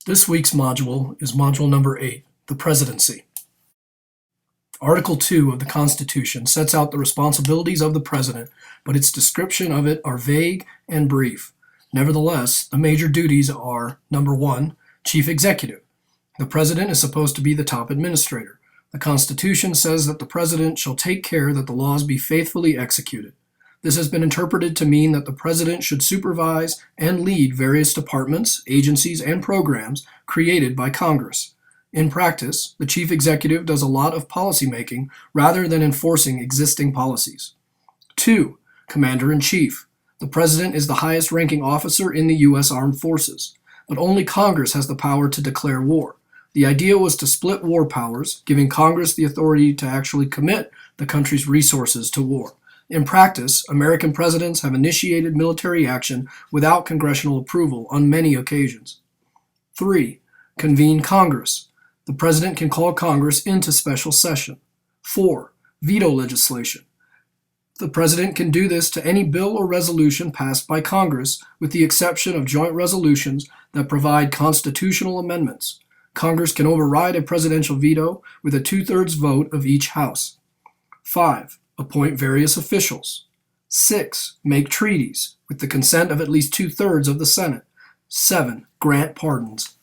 This week's module is Module number 8, the Presidency. Article 2 of the Constitution sets out the responsibilities of the President, but its description of it are vague and brief. Nevertheless, the major duties are, number 1, Chief Executive. The President is supposed to be the top administrator. The Constitution says that the President shall take care that the laws be faithfully executed. This has been interpreted to mean that the President should supervise and lead various departments, agencies, and programs created by Congress. In practice, the Chief Executive does a lot of policymaking rather than enforcing existing policies. 2. Commander-in-Chief. The President is the highest-ranking officer in the U.S. Armed Forces, but only Congress has the power to declare war. The idea was to split war powers, giving Congress the authority to actually commit the country's resources to war. In practice, American presidents have initiated military action without congressional approval on many occasions. 3. Convene Congress. The President can call Congress into special session. 4. Veto legislation. The President can do this to any bill or resolution passed by Congress, with the exception of joint resolutions that provide constitutional amendments. Congress can override a presidential veto with a 2/3 vote of each House. 5. Appoint various officials. 6. Make treaties, with the consent of at least 2/3 of the Senate. 7. Grant pardons.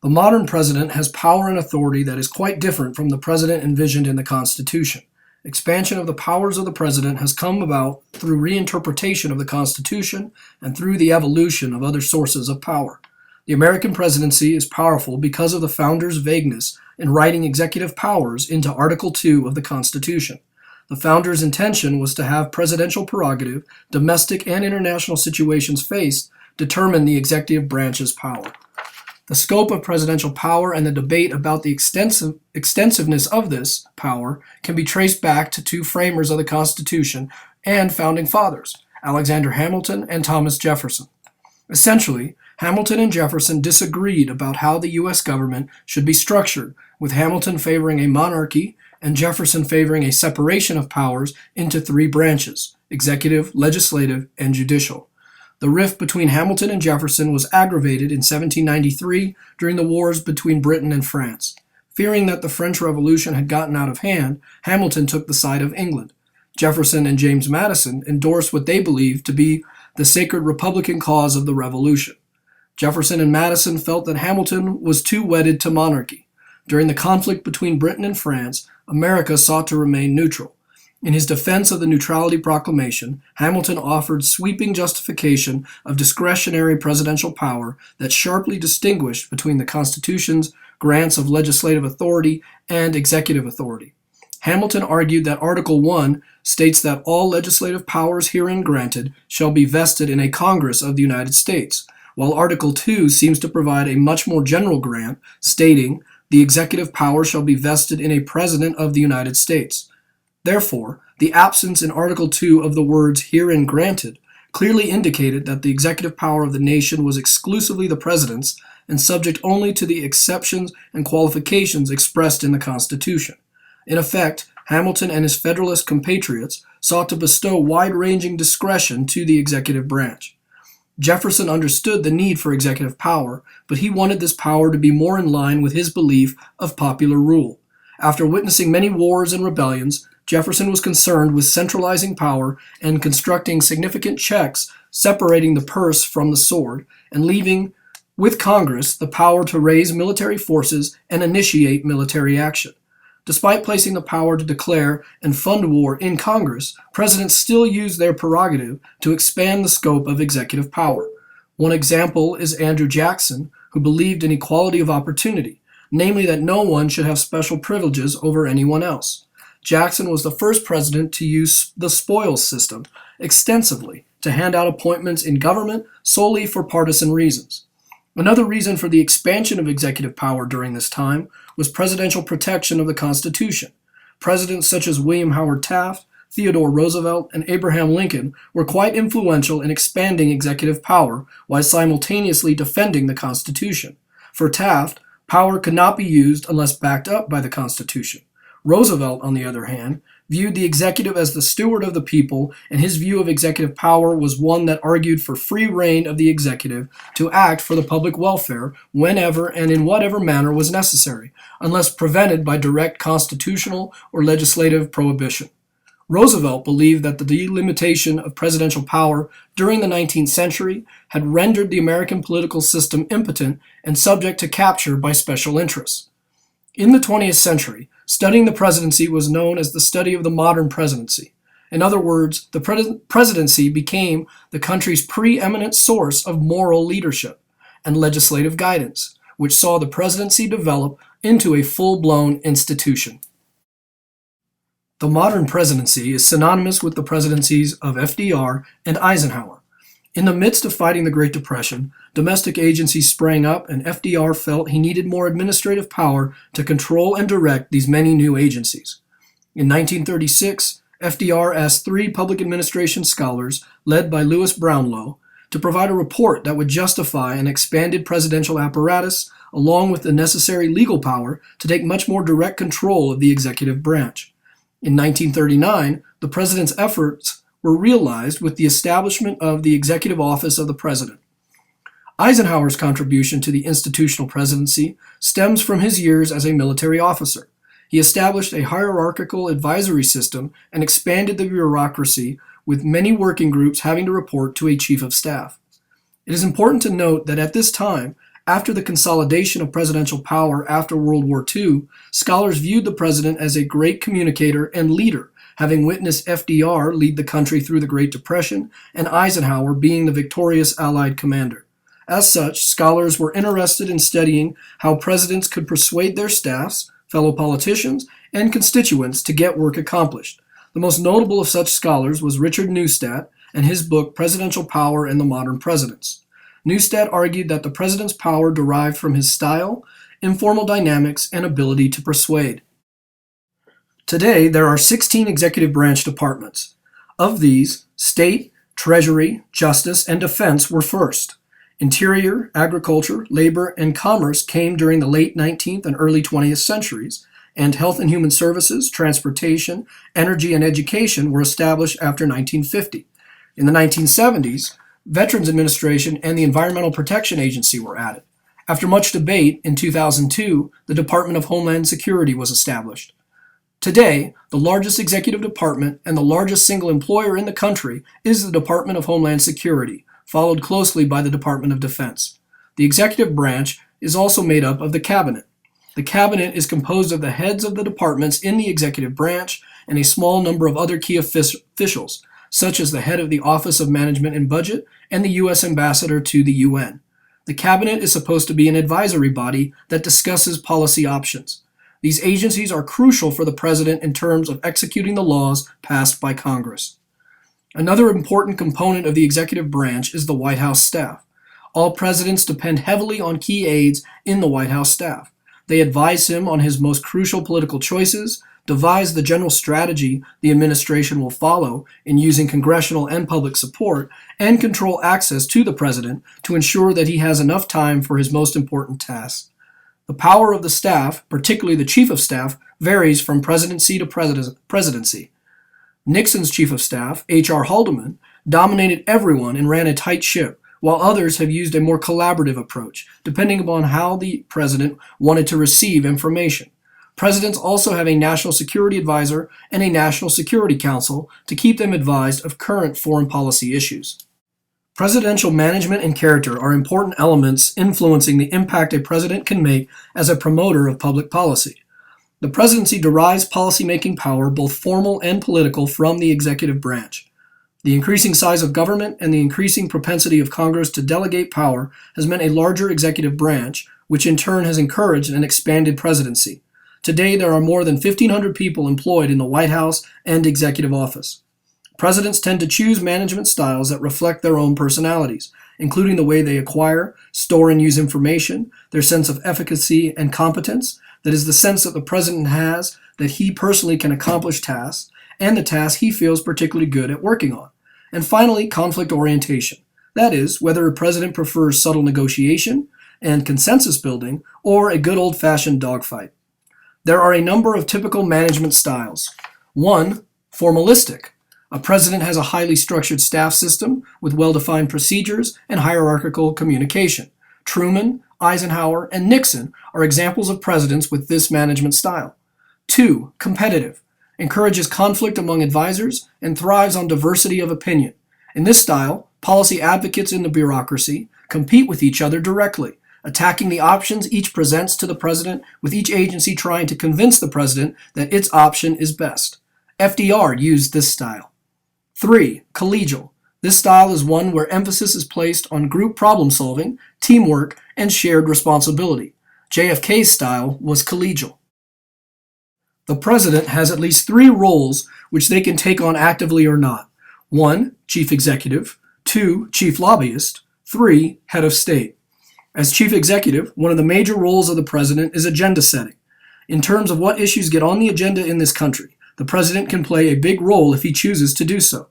The modern president has power and authority that is quite different from the president envisioned in the Constitution. Expansion of the powers of the president has come about through reinterpretation of the Constitution and through the evolution of other sources of power. The American presidency is powerful because of the founders' vagueness in writing executive powers into Article 2 of the Constitution. The founders' intention was to have presidential prerogative, domestic and international situations faced, determine the executive branch's power. The scope of presidential power and the debate about the extensiveness of this power can be traced back to two framers of the Constitution and founding fathers, Alexander Hamilton and Thomas Jefferson. Essentially, Hamilton and Jefferson disagreed about how the U.S. government should be structured, with Hamilton favoring a monarchy and Jefferson favoring a separation of powers into 3 branches: executive, legislative, and judicial. The rift between Hamilton and Jefferson was aggravated in 1793 during the wars between Britain and France. Fearing that the French Revolution had gotten out of hand, Hamilton took the side of England. Jefferson and James Madison endorsed what they believed to be the sacred Republican cause of the Revolution. Jefferson and Madison felt that Hamilton was too wedded to monarchy. During the conflict between Britain and France, America sought to remain neutral. In his defense of the Neutrality Proclamation, Hamilton offered sweeping justification of discretionary presidential power that sharply distinguished between the Constitution's grants of legislative authority and executive authority. Hamilton argued that Article 1 states that all legislative powers herein granted shall be vested in a Congress of the United States, while Article 2 seems to provide a much more general grant, stating, the executive power shall be vested in a President of the United States. Therefore, the absence in Article 2 of the words herein granted clearly indicated that the executive power of the nation was exclusively the President's and subject only to the exceptions and qualifications expressed in the Constitution. In effect, Hamilton and his Federalist compatriots sought to bestow wide-ranging discretion to the executive branch. Jefferson understood the need for executive power, but he wanted this power to be more in line with his belief of popular rule. After witnessing many wars and rebellions, Jefferson was concerned with centralizing power and constructing significant checks separating the purse from the sword, and leaving with Congress the power to raise military forces and initiate military action. Despite placing the power to declare and fund war in Congress, presidents still use their prerogative to expand the scope of executive power. One example is Andrew Jackson, who believed in equality of opportunity, namely that no one should have special privileges over anyone else. Jackson was the first president to use the spoils system extensively to hand out appointments in government solely for partisan reasons. Another reason for the expansion of executive power during this time was presidential protection of the Constitution. Presidents such as William Howard Taft, Theodore Roosevelt, and Abraham Lincoln were quite influential in expanding executive power while simultaneously defending the Constitution. For Taft, power could not be used unless backed up by the Constitution. Roosevelt, on the other hand, viewed the executive as the steward of the people, and his view of executive power was one that argued for free rein of the executive to act for the public welfare whenever and in whatever manner was necessary, unless prevented by direct constitutional or legislative prohibition. Roosevelt believed that the delimitation of presidential power during the 19th century had rendered the American political system impotent and subject to capture by special interests. In the 20th century, studying the presidency was known as the study of the modern presidency. In other words, the presidency became the country's preeminent source of moral leadership and legislative guidance, which saw the presidency develop into a full-blown institution. The modern presidency is synonymous with the presidencies of FDR and Eisenhower. In the midst of fighting the Great Depression, domestic agencies sprang up, and FDR felt he needed more administrative power to control and direct these many new agencies. In 1936, FDR asked 3 public administration scholars, led by Louis Brownlow, to provide a report that would justify an expanded presidential apparatus, along with the necessary legal power to take much more direct control of the executive branch. In 1939, the president's efforts were realized with the establishment of the Executive Office of the President. Eisenhower's contribution to the institutional presidency stems from his years as a military officer. He established a hierarchical advisory system and expanded the bureaucracy, with many working groups having to report to a chief of staff. It is important to note that at this time, after the consolidation of presidential power after World War II, scholars viewed the president as a great communicator and leader, having witnessed FDR lead the country through the Great Depression and Eisenhower being the victorious Allied commander. As such, scholars were interested in studying how presidents could persuade their staffs, fellow politicians, and constituents to get work accomplished. The most notable of such scholars was Richard Neustadt and his book Presidential Power and the Modern Presidents. Neustadt argued that the president's power derived from his style, informal dynamics, and ability to persuade. Today, there are 16 executive branch departments. Of these, State, Treasury, Justice, and Defense were first. Interior, Agriculture, Labor, and Commerce came during the late 19th and early 20th centuries, and Health and Human Services, Transportation, Energy, and Education were established after 1950. In the 1970s, Veterans Administration and the Environmental Protection Agency were added. After much debate, in 2002, the Department of Homeland Security was established. Today, the largest executive department and the largest single employer in the country is the Department of Homeland Security, followed closely by the Department of Defense. The executive branch is also made up of the Cabinet. The Cabinet is composed of the heads of the departments in the executive branch and a small number of other key officials, such as the head of the Office of Management and Budget and the U.S. Ambassador to the UN. The Cabinet is supposed to be an advisory body that discusses policy options. These agencies are crucial for the President in terms of executing the laws passed by Congress. Another important component of the executive branch is the White House staff. All presidents depend heavily on key aides in the White House staff. They advise him on his most crucial political choices, devise the general strategy the administration will follow in using congressional and public support, and control access to the president to ensure that he has enough time for his most important tasks. The power of the staff, particularly the chief of staff, varies from presidency to presidency. Nixon's chief of staff, H.R. Haldeman, dominated everyone and ran a tight ship, while others have used a more collaborative approach, depending upon how the president wanted to receive information. Presidents also have a national security advisor and a national security council to keep them advised of current foreign policy issues. Presidential management and character are important elements influencing the impact a president can make as a promoter of public policy. The presidency derives policymaking power, both formal and political, from the executive branch. The increasing size of government and the increasing propensity of Congress to delegate power has meant a larger executive branch, which in turn has encouraged an expanded presidency. Today, there are more than 1,500 people employed in the White House and executive office. Presidents tend to choose management styles that reflect their own personalities, including the way they acquire, store, and use information, their sense of efficacy and competence, that is, the sense that the president has that he personally can accomplish tasks, and the tasks he feels particularly good at working on. And finally, conflict orientation. That is, whether a president prefers subtle negotiation and consensus building or a good old-fashioned dogfight. There are a number of typical management styles. 1. Formalistic. A president has a highly structured staff system with well-defined procedures and hierarchical communication. Truman, Eisenhower, and Nixon are examples of presidents with this management style. 2. Competitive. Encourages conflict among advisors and thrives on diversity of opinion. In this style, policy advocates in the bureaucracy compete with each other directly, attacking the options each presents to the president, with each agency trying to convince the president that its option is best. FDR used this style. 3. Collegial. This style is one where emphasis is placed on group problem solving, teamwork, and shared responsibility. JFK's style was collegial. The president has at least 3 roles which they can take on actively or not. 1. Chief executive. 2. Chief lobbyist. 3. Head of state. As chief executive, one of the major roles of the president is agenda setting. In terms of what issues get on the agenda in this country, the president can play a big role if he chooses to do so.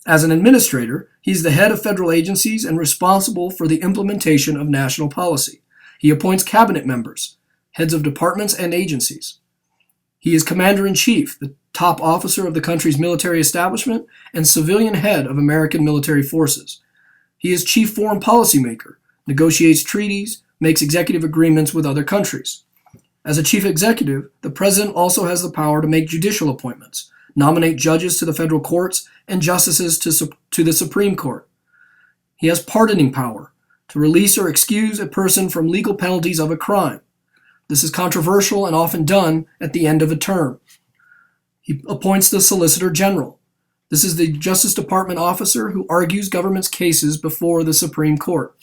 As an administrator, he's the head of federal agencies and responsible for the implementation of national policy. He appoints cabinet members, heads of departments and agencies. He is commander-in-chief, the top officer of the country's military establishment and civilian head of American military forces. He is chief foreign policy maker, negotiates treaties, makes executive agreements with other countries. As a chief executive, the president also has the power to make judicial appointments, nominate judges to the federal courts, and justices to the Supreme Court. He has pardoning power to release or excuse a person from legal penalties of a crime. This is controversial and often done at the end of a term. He appoints the Solicitor General. This is the Justice Department officer who argues government's cases before the Supreme Court.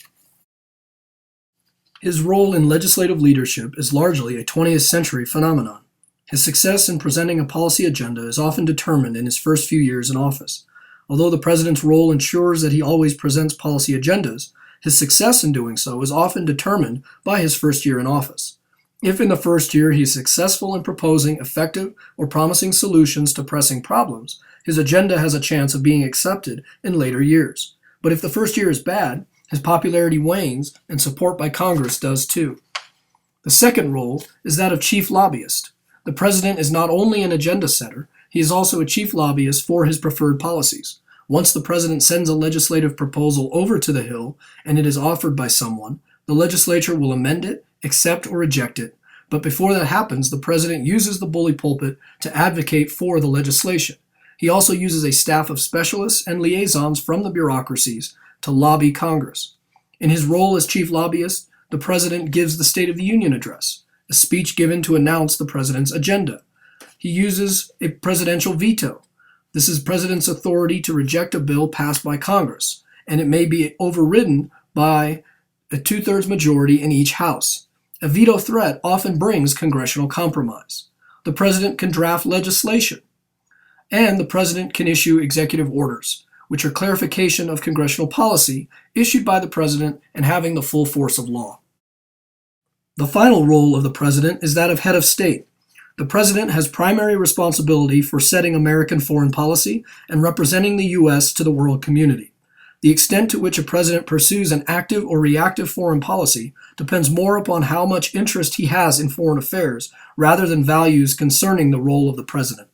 His role in legislative leadership is largely a 20th century phenomenon. His success in presenting a policy agenda is often determined in his first few years in office. Although the president's role ensures that he always presents policy agendas, his success in doing so is often determined by his first year in office. If in the first year he is successful in proposing effective or promising solutions to pressing problems, his agenda has a chance of being accepted in later years. But if the first year is bad, his popularity wanes and support by Congress does too. The second role is that of chief lobbyist. The president is not only an agenda setter, he is also a chief lobbyist for his preferred policies. Once the president sends a legislative proposal over to the Hill and it is offered by someone, the legislature will amend it, accept or reject it. But before that happens, the president uses the bully pulpit to advocate for the legislation. He also uses a staff of specialists and liaisons from the bureaucracies to lobby Congress. In his role as chief lobbyist, the president gives the State of the Union address, a speech given to announce the president's agenda. He uses a presidential veto. This is the president's authority to reject a bill passed by Congress, and it may be overridden by a 2/3 majority in each house. A veto threat often brings congressional compromise. The president can draft legislation, and the president can issue executive orders, which are clarification of congressional policy issued by the president and having the full force of law. The final role of the president is that of head of state. The president has primary responsibility for setting American foreign policy and representing the U.S. to the world community. The extent to which a president pursues an active or reactive foreign policy depends more upon how much interest he has in foreign affairs rather than values concerning the role of the president.